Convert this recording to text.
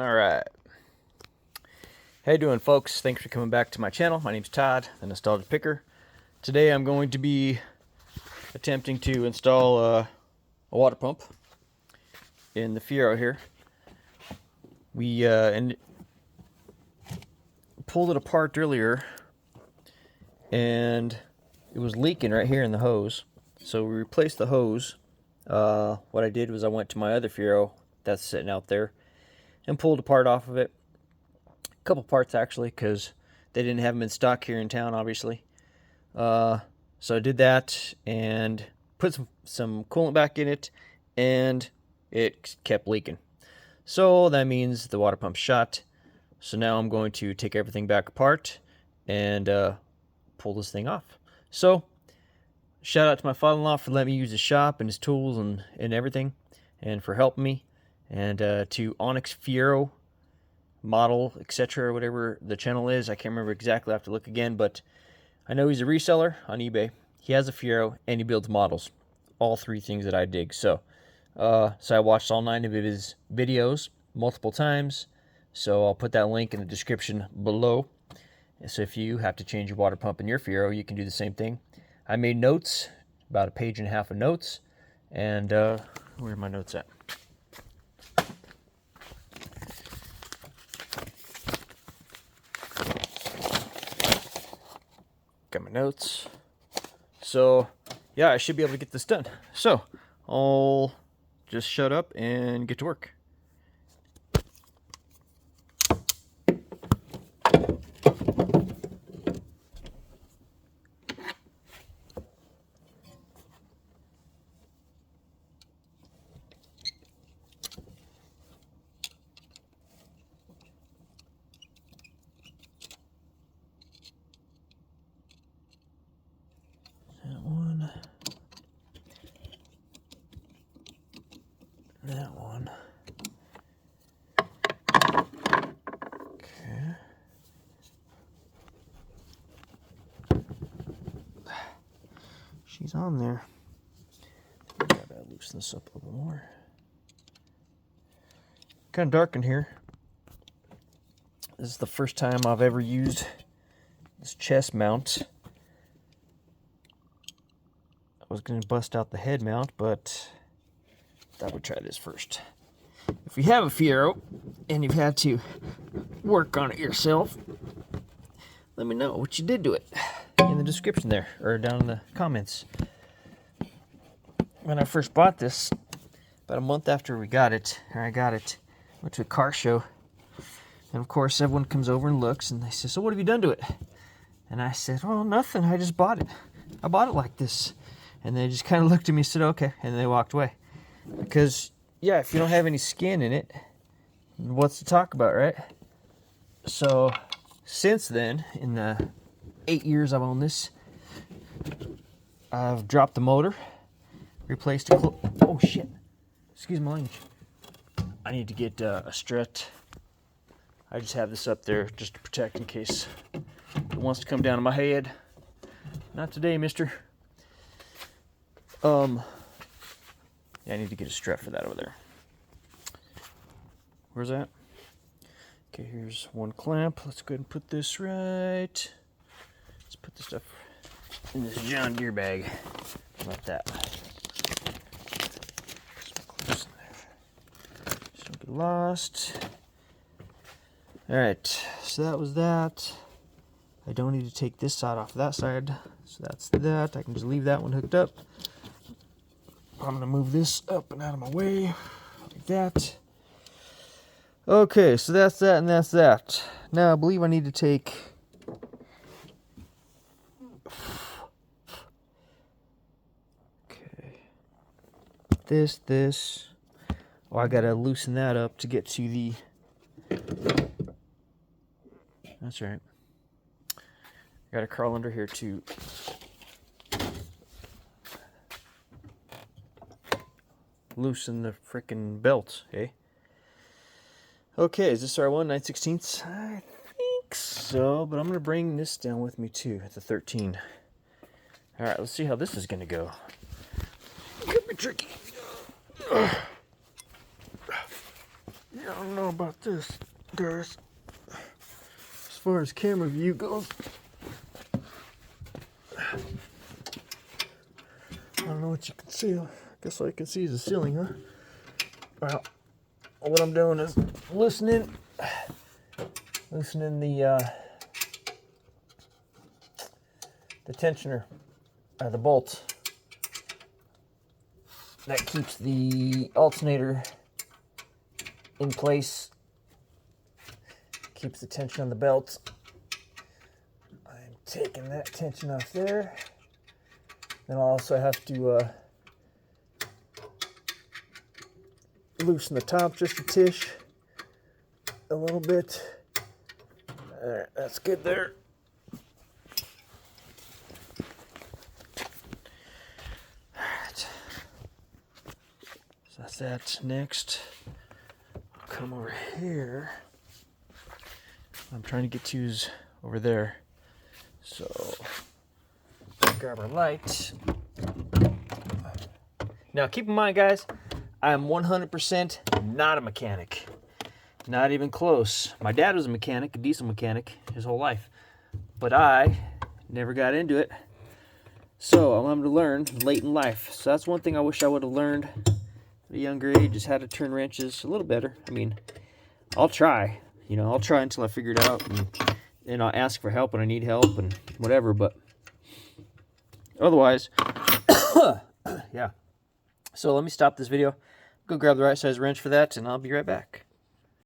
All right. How you doing, folks? Thanks for coming back to my channel. My name's Todd, the Nostalgia Picker. Today I'm going to be attempting to install a water pump in the Fiero here. We pulled it apart earlier, and it was leaking right here in the hose. So we replaced the hose. What I did was I went to my other Fiero that's sitting out there and pulled a part off of it. A couple parts actually, because they didn't have them in stock here in town, obviously. So I did that and put some coolant back in it, and it kept leaking. So that means the water pump's shot. So now I'm going to take everything back apart and pull this thing off. So shout out to my father-in-law for letting me use his shop and his tools and everything, and for helping me. And to Onixfiero model, etc., whatever the channel is. I can't remember exactly. I have to look again, but I know he's a reseller on eBay. He has a Fiero and he builds models. All three things that I dig. So I watched all 9 of his videos multiple times. So I'll put that link in the description below. So if you have to change your water pump in your Fiero, you can do the same thing. I made notes, about a page and a half of notes. And where are my notes at? Got my notes. So yeah, I should be able to get this done. So I'll just shut up and get to work. That one. Okay. She's on there. I gotta loosen this up a little more. Kind of dark in here. This is the first time I've ever used this chest mount. I was gonna bust out the head mount, but I would try this first. If you have a Fiero and you've had to work on it yourself, let me know what you did to it in the description there, or down in the comments. When I first bought this, about a month after I got it, went to a car show, and of course everyone comes over and looks, and they say, "So what have you done to it?" And I said, "Well, nothing, I just bought it. I bought it like this." And they just kind of looked at me and said, "Okay," and they walked away. Because, yeah, if you don't have any skin in it, what's to talk about, right? So, since then, in the 8 years I've owned this, I've dropped the motor, replaced it. Oh, shit. Excuse my language. I need to get a strut. I just have this up there just to protect in case it wants to come down on my head. Not today, mister. Yeah, I need to get a strap for that over there. Where's that? Okay, here's one clamp. Let's go ahead and put this right. Let's put this stuff in this John Deere bag. How about that? Just don't get lost. Alright, so that was that. I don't need to take this side off that side. So that's that. I can just leave that one hooked up. I'm going to move this up and out of my way, like that. Okay, so that's that and that's that. Now, I believe I need to take... Okay. This. Oh, I got to loosen that up to get to the... That's right. I got to crawl under here to... loosen the frickin' belt, eh? Okay, is this R1 9/16? I think so, but I'm gonna bring this down with me too at the 13. All right, let's see how this is gonna go. Could be tricky. Yeah, I don't know about this, guys. As far as camera view goes, I don't know what you can see. I guess all you can see is the ceiling, huh? Well, what I'm doing is loosening the tensioner, the bolt that keeps the alternator in place, keeps the tension on the belt. I'm taking that tension off there. Then I'll also have to loosen the top just a tish, a little bit. Alright, that's good there. Alright. So that's that. Next, I'll come over here. I'm trying to get to is over there. So, grab our light. Now, keep in mind, guys, I am 100% not a mechanic. Not even close. My dad was a mechanic, a diesel mechanic, his whole life. But I never got into it. So I'm having to learn late in life. So that's one thing I wish I would have learned at a younger age, is how to turn wrenches a little better. I mean, I'll try. You know, I'll try until I figure it out. And I'll ask for help when I need help and whatever. But otherwise, yeah. So let me stop this video. Go grab the right size wrench for that, and I'll be right back.